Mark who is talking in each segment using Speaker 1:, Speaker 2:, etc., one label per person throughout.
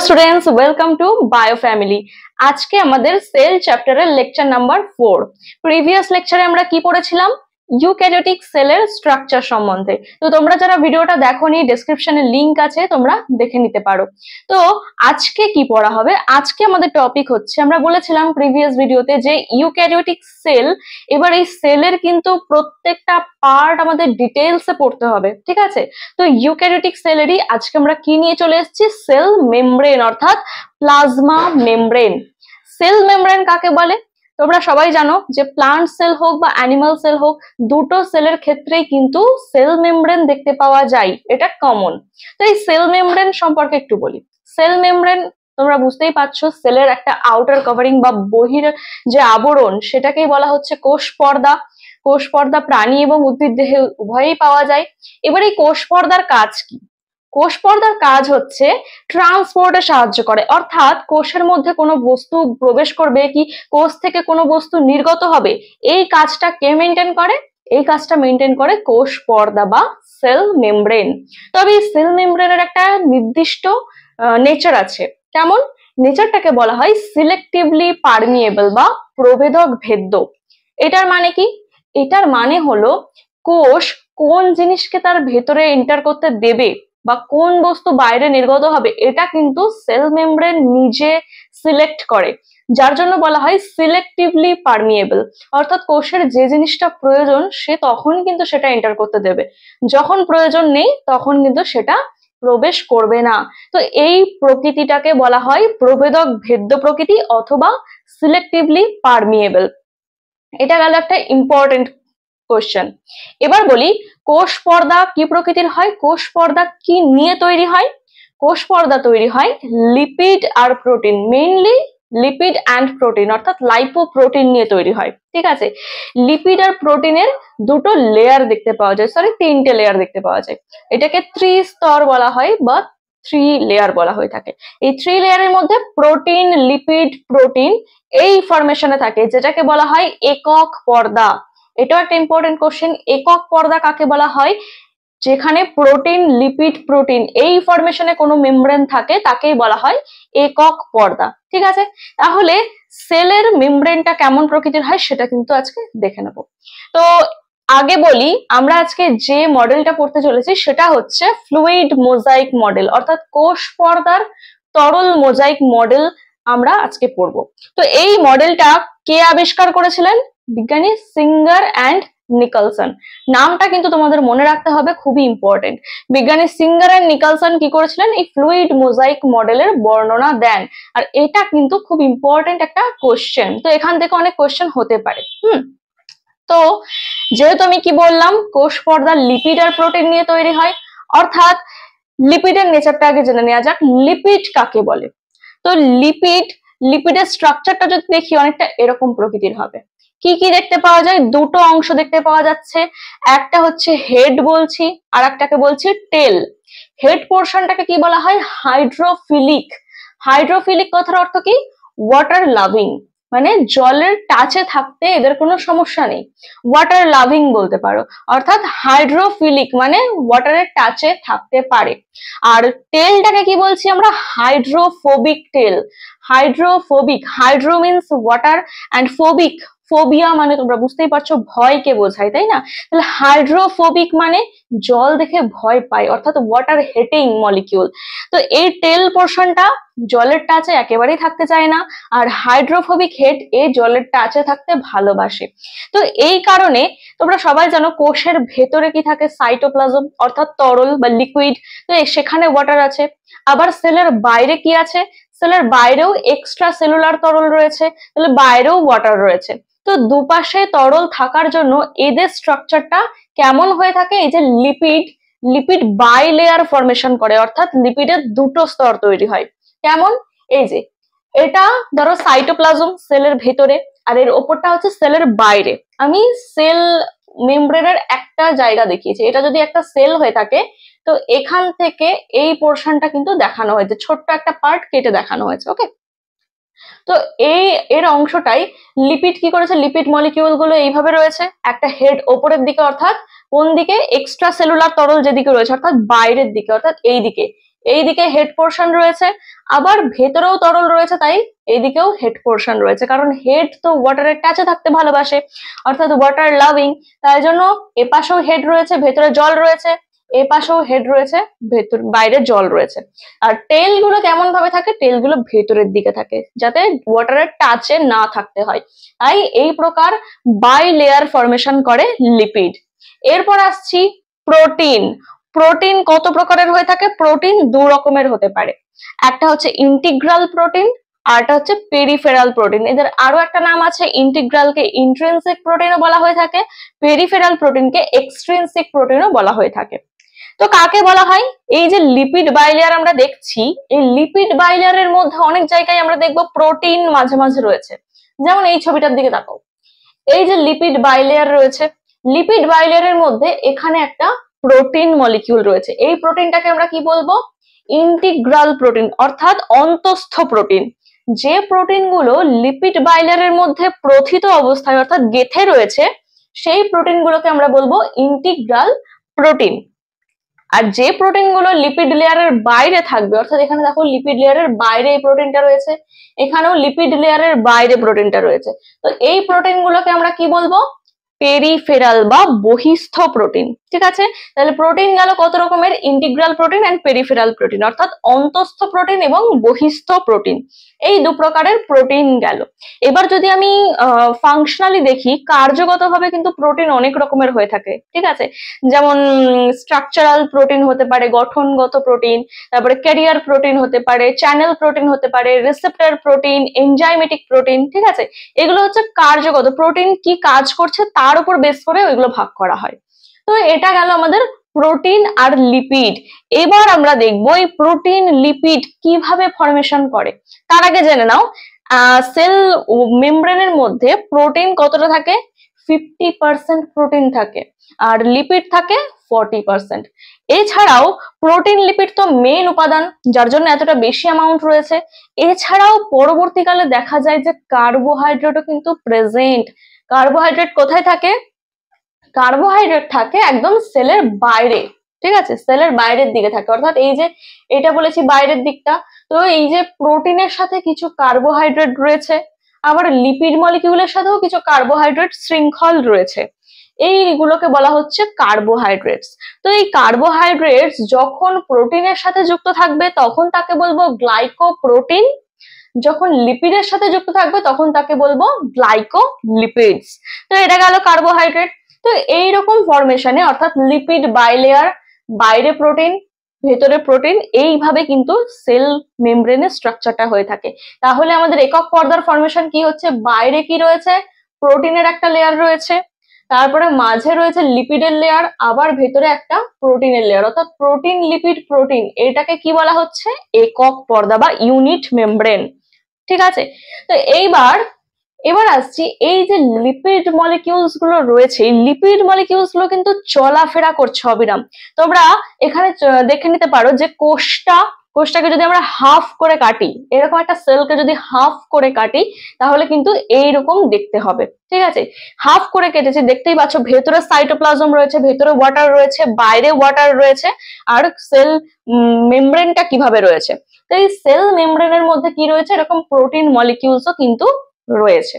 Speaker 1: Students, welcome to bio family. আজকে আমাদের sell চ্যাপ্টারের লেকচার নাম্বার 4। প্রিভিয়াস লেকচারে আমরা কি পড়েছিলাম? ইউক্যারিওটিক সেলের স্ট্রাকচার সম্বন্ধে। তো তোমরা যারা ভিডিওটা দেখোনি, ডেসক্রিপশনে লিংক আছে, তোমরা দেখে নিতে পারো। তো আজকে কি পড়া হবে? আজকে আমাদের টপিক হচ্ছে, আমরা বলেছিলাম প্রিভিয়াস ভিডিওতে যে ইউক্যারিওটিক সেল, এবার এই সেলের কিন্তু প্রত্যেকটা পার্ট আমাদের ডিটেইলসে পড়তে হবে, ঠিক আছে? তো ইউক্যারিওটিক সেলেরই আজকে আমরা কি নিয়ে চলে এসেছি? সেল মেমব্রেন অর্থাৎ প্লাজমা মেমব্রেন। সেল মেমব্রেন কাকে বলে? তোমরা সবাই জানো যে প্লান্ট সেল হোক বা অ্যানিমাল সেল হোক, দুটো সেলের ক্ষেত্রেই কিন্তু সেল মেমব্রেন দেখতে পাওয়া যায়, এটা কমন। তো এই সেল মেমব্রেন সম্পর্কে একটু বলি। সেল মেমব্রেন তোমরা বুঝতেই পারছো, সেলের একটা আউটার কভারিং বা বহির যে আবরণ, সেটাকেই বলা হচ্ছে কোষ পর্দা। কোষ পর্দা প্রাণী এবং উদ্ভিদ দেহে উভয়েই পাওয়া যায়। এবার এই কোষ পর্দার কাজ কি? কোষ পর্দার কাজ হচ্ছে ট্রান্সপোর্টে সাহায্য করে, অর্থাৎ কোষের মধ্যে কোনো বস্তু প্রবেশ করবে কি কোষ থেকে কোনো বস্তু নির্গত হবে, এই কাজটা কে মেনটেন করে? এই কাজটা মেনটেন করে কোষ পর্দা বা সেল মেমব্রেন। তবে এই সেল মেমব্রেনের একটা নির্দিষ্ট নেচার আছে। কেমন? নেচারটাকে বলা হয় সিলেক্টিভলি পারমিয়েবল বা প্রভেদক ভেদ্য। এটার মানে কি? এটার মানে হলো কোষ কোন জিনিসকে তার ভেতরে এন্টার করতে দেবে বা কোন বস্তু বাইরে নির্গত হবে, এটা কিন্তু সেল মেমব্রেন নিজে সিলেক্ট করে, যার জন্য বলা হয় সিলেক্টিভলি পারমিয়েবল। অর্থাৎ কোষের যে জিনিসটা প্রয়োজন সে তখন কিন্তু সেটা এন্টার করতে দেবে, যখন প্রয়োজন নেই তখন কিন্তু সেটা প্রবেশ করবে না। তো এই প্রকৃতিটাকে বলা হয় প্রভেদক ভেদ্য প্রকৃতি অথবা সিলেক্টিভলি পারমিয়েবল। এটা গেল একটা ইম্পর্টেন্ট কোশ্চেন। এবার বলি কোষ পর্দা কি প্রকৃতির হয়, কোষ পর্দা কি নিয়ে তৈরি হয়? কোষ পর্দা তৈরি হয় লিপিড আর protein, mainly lipid and protein অর্থাৎ লাইপোপ্রোটিন নিয়ে তৈরি হয়, ঠিক আছে? লিপিড আর প্রোটিনের দুটো লেয়ার দেখতে পাওয়া যায়, সরি তিনটে লেয়ার দেখতে পাওয়া যায়। এটাকে ত্রিস্তর বলা হয় বা 3 লেয়ার বলা হয়ে থাকে। এই 3 লেয়ারের মধ্যে প্রোটিন, লিপিড, প্রোটিন এই ফরমেশনে থাকে, যেটাকে বলা হয় একক পর্দা। এটাও একটা ইম্পর্টেন্ট কোশ্চেন, একক পর্দা কাকে বলা হয়? যেখানে প্রোটিন, লিপিড, প্রোটিন এই ফরমেশনে কোনো মেমব্রেন থাকে তাকেই বলা হয় একক পর্দা, ঠিক আছে? তাহলে সেলের মেমব্রেনটা কেমন প্রকৃতির হয় সেটা কিন্তু আজকে দেখে নেব। তো আগে বলি, আমরা আজকে যে মডেলটা পড়তে চলেছি সেটা হচ্ছে ফ্লুইড মোজাইক মডেল, অর্থাৎ কোষ পর্দার তরল মোজাইক মডেল আমরা আজকে পড়ব। তো এই মডেলটা কে আবিষ্কার করেছিলেন? বিজ্ঞানী সিঙ্গার অ্যান্ড নিকলসন। নামটা কিন্তু তোমাদের মনে রাখতে হবে, খুবই ইম্পর্টেন্ট। বিজ্ঞানী সিঙ্গার অ্যান্ড নিকলসন কি করেছিলেন? এই ফ্লুইড মোজাইক মডেলের বর্ণনা দেন। আর এটা কিন্তু খুব ইম্পর্টেন্ট একটা কোশ্চেন, তো এখান থেকে অনেক কোশ্চেন হতে পারে। তো যেহেতু আমি কি বললাম, কোষ পর্দা লিপিড আর প্রোটিন নিয়ে তৈরি হয়, অর্থাৎ লিপিডের নেচারটা আগে জেনে নেওয়া যাক। লিপিড কাকে বলে? তো লিপিডের স্ট্রাকচারটা যদি দেখি অনেকটা এরকম প্রকৃতির হবে। কি কি দেখতে পাওয়া যায়? দুটো অংশ দেখতে পাওয়া যাচ্ছে, একটা হচ্ছে হেড বলছি আর একটাকে বলছি টেল। হেড পোর্শনটাকে কি বলা হয়? হাইড্রোফিলিক। হাইড্রোফিলিক কথার অর্থ কি? ওয়াটার লাভিং, মানে জলের টাচে থাকতে এদের কোনো সমস্যা নেই, ওয়াটার লাভিং বলতে পারো। অর্থাৎ হাইড্রোফিলিক মানে ওয়াটারের টাচে থাকতে পারে। আর টেলটাকে কি বলছি আমরা? Hydrophobic tail. Hydrophobic, hydro means water and phobic, phobia মানে তোমরা বুঝতেই পারছো ভয়কে বোঝায়, তাই না? তাহলে হাইড্রোফোবিক মানে জল দেখে ভয় পায়, অর্থাৎ ওয়াটার হেটিং মলিকিউল। তো এই টেল পোর্শনটা জলের টাচে একেবারেই থাকতে চায় না, আর হাইড্রোফোবিক হেড এই জলের টাচে থাকতে ভালোবাসে। তো এই কারণে তোমরা সবাই জানো কোষের ভেতরে কি থাকে? সাইটোপ্লাজম অর্থাৎ তরল বা লিকুইড, তো সেখানে ওয়াটার আছে। আবার সেলের বাইরে কি আছে? সেলের বাইরেও এক্সট্রা সেলুলার তরল রয়েছে, তাহলে বাইরেও ওয়াটার রয়েছে। তো দুপাশে তরল থাকার জন্য এদের স্ট্রাকচারটা কেমন হয়ে থাকে? এই যে লিপিড বাই লেয়ার ফরমেশন করে, অর্থাৎ লিপিডের দুটো স্তর তৈরি হয়। কেমন? এই যে এটা ধরো সাইটোপ্লাজম সেলের ভেতরে, আর এর ওপরটা হচ্ছে সেলের বাইরে। আমি সেল মেমব্রেনের একটা জায়গা দেখিয়েছি, এটা যদি একটা সেল হয়ে থাকে তো এখান থেকে এই পোর্শনটা কিন্তু দেখানো হয়েছে, ছোট্ট একটা পার্ট কেটে দেখানো হয়েছে, ওকে? তো এর অংশটাই লিপিড কি করেছে? লিপিড মলিকিউল গুলো এইভাবে রয়েছে, একটা হেড ওপরের দিকে, অর্থাৎ কোন দিকে? এক্সট্রা সেলুলার তরল যেদিকে রয়েছে অর্থাৎ বাইরের দিকে, অর্থাৎ এই দিকে। এইদিকে হেড পোর্শন রয়েছে, আবার ভেতরেও তরল রয়েছে, তাই এইদিকেও হেড পোর্শন রয়েছে, কারণ হেড তো ওয়াটারের টাচে থাকতে ভালোবাসে, অর্থাৎ ওয়াটার লাভিং, তাই জন্য এপাশেও হেড রয়েছে, ভেতরে জল রয়েছে, এপাশেও হেড রয়েছে, বাইরে জল রয়েছে। আর টেল গুলো কেমন ভাবে থাকে, টেল গুলো ভেতরের দিকে থাকে যাতে ওয়াটারের টাচে না থাকতে হয়, তাই এই প্রকার বাই লেয়ার ফরমেশন করে লিপিড। এরপর আসছি প্রোটিন। প্রোটিন কত প্রকারের হয়ে থাকে? প্রোটিন দু রকমের হতে পারে, একটা হচ্ছে ইন্টিগ্রাল প্রোটিন, আরটা হচ্ছে পেরিফেরাল প্রোটিন। এদের আরো একটা নাম আছে, ইন্টিগ্রালকে ইন্ট্রিনসিক প্রোটিনও বলা হয়ে থাকে, পেরিফেরাল প্রোটিনকে এক্সট্রিনসিক প্রোটিনও বলা হয়ে থাকে। তো কাকে বলা হয়? এই যে লিপিড বাইলেয়ার আমরা দেখছি, এই লিপিড বাইলেয়ারের মধ্যে অনেক জায়গায় আমরা দেখবো প্রোটিন মাঝে মাঝে রয়েছে, যেমন এই ছবিটার দিকে তাকাও, এই যে লিপিড বাইলেয়ার রয়েছে, লিপিড বাইলেয়ারের মধ্যে এখানে একটা প্রোটিন মলিকিউল রয়েছে, এই প্রোটিনটাকে আমরা কি বলবো? ইন্টিগ্রাল প্রোটিন, অর্থাৎ অন্তঃস্থ প্রোটিন। যে প্রোটিন গুলো লিপিড বাইলেয়ারের মধ্যে প্রথিত অবস্থায় অর্থাৎ গেঁথে রয়েছে, সেই প্রোটিন গুলোকে আমরা বলবো ইন্টিগ্রাল প্রোটিন। আর যে প্রোটিন গুলো লিপিড লেয়ারের বাইরে থাকবে, অর্থাৎ এখানে দেখো লিপিড লেয়ারের বাইরে এই প্রোটিনটা রয়েছে, এখানেও লিপিড লেয়ারের বাইরে প্রোটিনটা রয়েছে, তো এই প্রোটিন গুলোকে আমরা কি বলবো? পেরিফেরাল বা বহিস্থ প্রোটিন। ঠিক আছে, তাহলে প্রোটিন গেল কত রকমের, integral protein and peripheral protein, অর্থাৎ অন্তঃস্থ প্রোটিন এবং বহিস্থ প্রোটিন, এই দু প্রকারের প্রোটিন গেল। এবার যদি আমি ফাংশনালি দেখি, কার্যগতভাবে কিন্তু প্রোটিন অনেক রকমের হয়ে থাকে। ঠিক আছে, যেমন স্ট্রাকচারাল প্রোটিন হতে পারে, গঠনগত প্রোটিন, তারপরে ক্যারিয়ার প্রোটিন হতে পারে, চ্যানেল প্রোটিন হতে পারে, রিসেপ্টর প্রোটিন, এনজাইমেটিক প্রোটিন। ঠিক আছে, এগুলো হচ্ছে কার্যগত, প্রোটিন কি কাজ করছে তার উপর বেস করে ওইগুলো ভাগ করা হয়। তো এটা গেল আমাদের প্রোটিন আর লিপিড। এবার আমরা দেখবো এই প্রোটিন লিপিড কিভাবে ফরমেশন করে। তার আগে জেনে নাও, সেল মেমব্রেনের মধ্যে প্রোটিন কতটা থাকে? 50% প্রোটিন থাকে, আর লিপিড থাকে 40%। এছাড়াও প্রোটিন লিপিড তো মেইন উপাদান, যার জন্য এতটা বেশি অ্যামাউন্ট রয়েছে। এছাড়াও পরবর্তীকালে দেখা যায় যে কার্বোহাইড্রেটও কিন্তু প্রেজেন্ট। কার্বোহাইড্রেট কোথায় থাকে? কার্বোহাইড্রেট থাকে একদম সেলের বাইরে। ঠিক আছে, সেলের বাইরের দিকে থাকে, অর্থাৎ এই যে এটা বলেছি বাইরের দিকটা, তো এই যে প্রোটিনের সাথে কিছু কার্বোহাইড্রেট রয়েছে, আবার লিপিড মলিকিউলের সাথেও কিছু কার্বোহাইড্রেট শৃঙ্খল রয়েছে, এইগুলোকে বলা হচ্ছে কার্বোহাইড্রেটস। তো এই কার্বোহাইড্রেটস যখন প্রোটিনের সাথে যুক্ত থাকবে তখন তাকে বলবো গ্লাইকোপ্রোটিন, যখন লিপিডের সাথে যুক্ত থাকবে তখন তাকে বলবো গ্লাইকোলিপিডস। তো এটা গেল কার্বোহাইড্রেট। তো এইরকম ফরমেশনে, অর্থাৎ লিপিড বাইলেয়ার, বাইরে প্রোটিন, ভেতরে প্রোটিন, এইভাবে কিন্তু সেল মেমব্রেনের স্ট্রাকচারটা হয়ে থাকে। তাহলে আমাদের একক পর্দার ফরমেশন কি হচ্ছে? বাইরে কি রয়েছে? প্রোটিনের একটা লেয়ার রয়েছে, তারপরে মাঝে রয়েছে লিপিডের লেয়ার, আবার ভেতরে একটা প্রোটিনের লেয়ার, অর্থাৎ প্রোটিন লিপিড প্রোটিন, এটাকে কি বলা হচ্ছে? একক পর্দা বা ইউনিট মেমব্রেন। ঠিক আছে, তো এবার আসছি, এই যে লিপিড মলিকিউলস গুলো রয়েছে, এই লিপিড মলিকিউলস গুলো কিন্তু চলাফেরা করছে অবিরাম। তোমরা এখানে দেখে নিতে পারো যে কোষটাকে যদি আমরা হাফ করে কাটি, এরকম একটা সেলকে যদি হাফ করে কাটি, তাহলে কিন্তু এইরকম দেখতে হবে। ঠিক আছে, হাফ করে কেটেছি, দেখতেই পাচ্ছ ভেতরে সাইটোপ্লাজম রয়েছে, ভেতরে ওয়াটার রয়েছে, বাইরে ওয়াটার রয়েছে, আর সেল মেমব্রেনটা কিভাবে রয়েছে। তো এই সেল মেমব্রেনের মধ্যে কি রয়েছে? এরকম প্রোটিন মলিকিউলসও কিন্তু রয়েছে।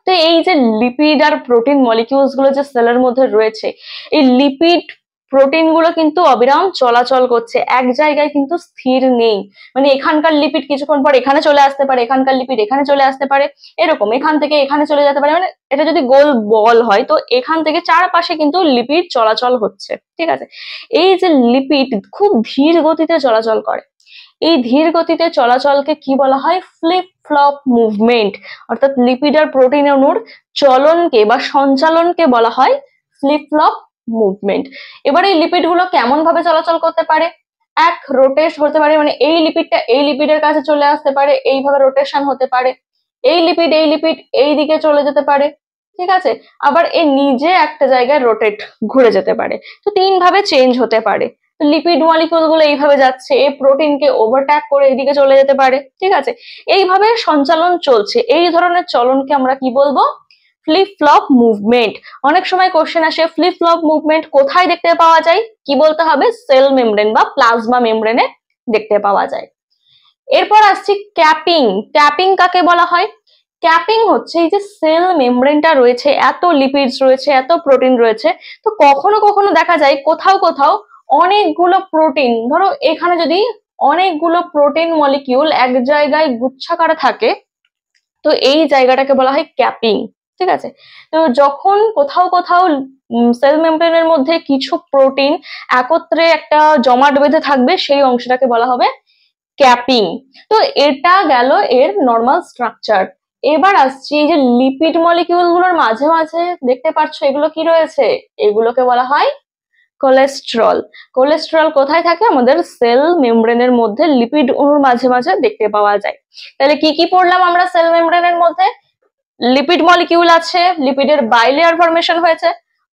Speaker 1: তো এই যে লিপিড আর প্রোটিন মলিকিউলস গুলো যে সেলের মধ্যে রয়েছে, এই লিপিড প্রোটিন গুলো কিন্তু অবিরাম চলাচল করছে, এক জায়গায় কিন্তু স্থির নেই। মানে এখানকার লিপিড কিছুক্ষণ পর এখানে চলে আসতে পারে, এখানকার লিপিড এখানে চলে আসতে পারে, এরকম এখান থেকে এখানে চলে যেতে পারে। মানে এটা যদি গোল বল হয়, তো এখান থেকে চারপাশে কিন্তু লিপিড চলাচল হচ্ছে। ঠিক আছে, এই যে লিপিড খুব ধীর গতিতে চলাচল করে, এই ধীর গতিতে চলাচলকে কি বলা হয়? ফ্লিপ ফ্লপ মুভমেন্ট, অর্থাৎ লিপিড আর প্রোটিন অণুর চলনকে বা সঞ্চালনকে বলা হয় ফ্লিপ ফ্লপ মুভমেন্ট। এবার এই লিপিড গুলো কেমন ভাবে চলাচল করতে পারে? এক, রোটেট হতে পারে, মানে এই লিপিডটা এই লিপিডের কাছে চলে আসতে পারে, এইভাবে রোটেশন হতে পারে, এই লিপিড এই দিকে চলে যেতে পারে। ঠিক আছে, আবার এই নিজে একটা জায়গায় রোটেট ঘুরে যেতে পারে। তো তিন ভাবে চেঞ্জ হতে পারে। লিপিড মলিকিউল গুলো এইভাবে যাচ্ছে, এই প্রোটিনকে ওভারট্যাক করে এদিকে চলে যেতে পারে। ঠিক আছে, এইভাবে সঞ্চালন চলছে, এই ধরনের চলনকে আমরা কি বলবো? Flip flop movement. অনেক সময় কোশ্চেন আসে, ফ্লিপ ফ্লপ মুভমেন্ট কোথায় দেখতে পাওয়া যায়? কি বলতে হবে? সেল মেমব্রেন বা প্লাজমা মেমব্রেনে দেখতে পাওয়া যায়। এরপর আসছি ক্যাপিং। ক্যাপিং কাকে বলা হয়? ক্যাপিং হচ্ছে এই যে সেল মেমব্রেনটা রয়েছে, এত লিপিডস রয়েছে, এত প্রোটিন রয়েছে, তো কখনো কখনো দেখা যায় কোথাও কোথাও অনেকগুলো প্রোটিন, ধরো এখানে যদি অনেকগুলো প্রোটিন মলিকিউল এক জায়গায় গুচ্ছাকারে থাকে, তো এই জায়গাটাকে বলা হয় ক্যাপিং। ঠিক আছে, তো যখন কোথাও কোথাও সেল মেমব্রেনের মধ্যে কিছু প্রোটিন একত্রে একটা জমাট বেঁধে থাকবে, সেই অংশটাকে বলা হবে ক্যাপিং। তো এটা গেল এর নর্মাল স্ট্রাকচার। এবার আসছি এই যে লিপিড মলিকিউল গুলোর মাঝে মাঝে দেখতে পাচ্ছ এগুলো কি রয়েছে, এগুলোকে বলা হয় কোলেস্টেরল। কোলেস্টেরল কোথায় থাকে? আমাদের সেল মেমব্রেনের মধ্যে লিপিড অণুর মাঝে মাঝে দেখতে পাওয়া যায়। তাহলে কি কি পড়লাম আমরা সেল মেমব্রেনের মধ্যে? লিপিড মলিকিউল আছে, লিপিডের বাইলেয়ার ফরমেশন হয়েছে,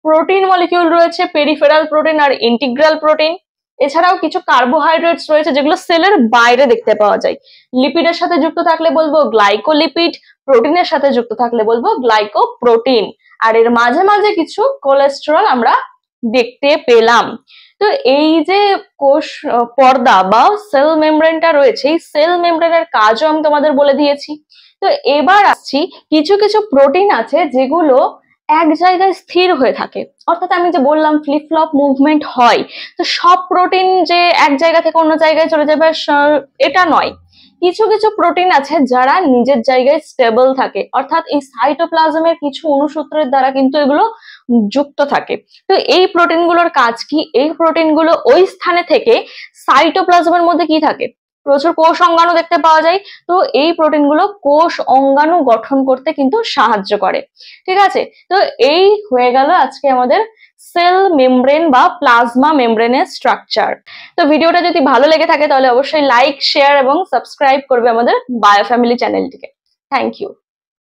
Speaker 1: প্রোটিন মলিকিউল রয়েছে, পেরিফেরাল প্রোটিন আর ইন্টিগ্রাল প্রোটিন, এছাড়াও কিছু কার্বোহাইড্রেটস রয়েছে যেগুলো সেলের বাইরে দেখতে পাওয়া যায়। লিপিডের সাথে যুক্ত থাকলে বলবো গ্লাইকোলিপিড, প্রোটিনের সাথে যুক্ত থাকলে বলবো গ্লাইকোপ্রোটিন, আর এর মাঝে মাঝে কিছু কোলেস্টেরল আমরা দেখতে পেলাম। তো এই যে কোষ পর্দা বা সেল মেমব্রেনটা রয়েছে, এই সেল মেমব্রেনের কাজও আমি তোমাদের বলে দিয়েছি। তো এবার আসছি কিছু কিছু প্রোটিন আছে যেগুলো এক জায়গায় স্থির হয়ে থাকে, অর্থাৎ আমি যে বললাম ফ্লিপ ফ্লপ মুভমেন্ট হয়, তো সব প্রোটিন যে এক জায়গা থেকে অন্য জায়গায় চলে যাবে এটা নয়। কিছু কিছু প্রোটিন আছে যারা নিজের জায়গায় স্টেবল থাকে, অর্থাৎ এই সাইটোপ্লাজমের কিছু অণুসূত্রের দ্বারা কিন্তু এগুলো যুক্ত থাকে। তো এই প্রোটিনগুলোর কাজ কি? এই প্রোটিনগুলো ওই স্থানে থেকে সাইটোপ্লাজমের মধ্যে কি থাকে, প্রচুর কোষ অঙ্গাণু দেখতে পাওয়া যায়, তো এই প্রোটিনগুলো কোষ অঙ্গাণু গঠন করতে কিন্তু সাহায্য করে। ঠিক আছে, তো এই হয়ে গেল আজকে আমাদের সেল মেমব্রেন বা প্লাজমা মেমব্রেনের স্ট্রাকচার। তো ভিডিওটা যদি ভালো লেগে থাকে তাহলে অবশ্যই লাইক, শেয়ার এবং সাবস্ক্রাইব করবে আমাদের বায়ো ফ্যামিলি চ্যানেলটিকে। Thank you.